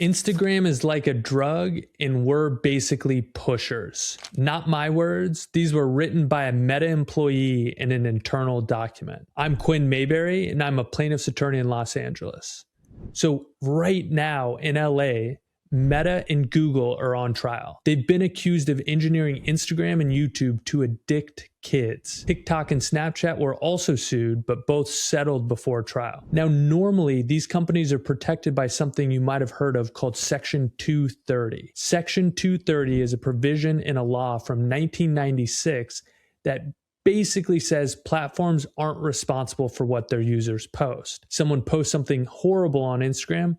Instagram is like a drug, and we're basically pushers. Not my words. These were written by a Meta employee in an internal document. I'm Quinn Mayberry, and I'm a plaintiff's attorney in Los Angeles. So right now in LA, Meta and Google are on trial. They've been accused of engineering Instagram and YouTube to addict kids. TikTok and Snapchat were also sued, but both settled before trial. Now, normally, these companies are protected by something you might have heard of called Section 230. Section 230 is a provision in a law from 1996 that basically says platforms aren't responsible for what their users post. Someone posts something horrible on Instagram,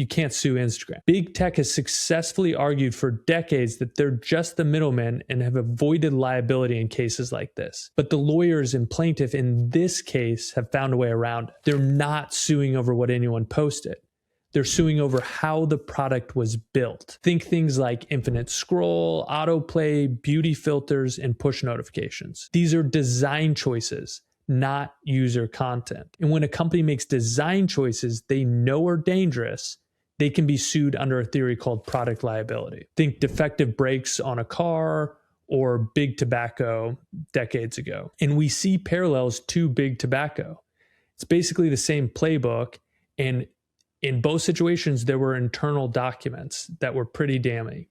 you can't sue Instagram. Big tech has successfully argued for decades that they're just the middlemen and have avoided liability in cases like this. But the lawyers and plaintiff in this case have found a way around it. They're not suing over what anyone posted. They're suing over how the product was built. Think things like infinite scroll, autoplay, beauty filters, and push notifications. These are design choices, not user content. And when a company makes design choices they know are dangerous, they can be sued under a theory called product liability. Think defective brakes on a car or big tobacco decades ago. And we see parallels to big tobacco. It's basically the same playbook, and in both situations, there were internal documents that were pretty damning.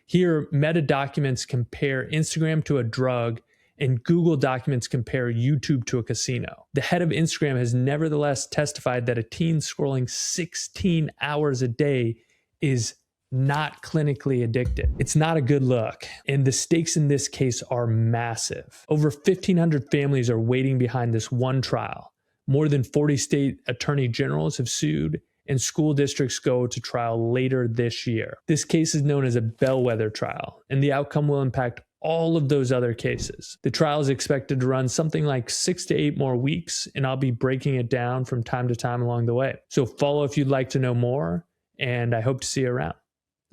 Here, Meta documents compare Instagram to a drug, and Google documents compare YouTube to a casino. The head of Instagram has nevertheless testified that a teen scrolling 16 hours a day is not clinically addicted. It's not a good look, and the stakes in this case are massive. Over 1,500 families are waiting behind this one trial. More than 40 state attorney generals have sued, and school districts go to trial later this year. This case is known as a bellwether trial, and the outcome will impact all of those other cases. The trial is expected to run something like 6 to 8 more weeks, and I'll be breaking it down from time to time along the way. So follow if you'd like to know more, and I hope to see you around.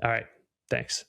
All right, thanks.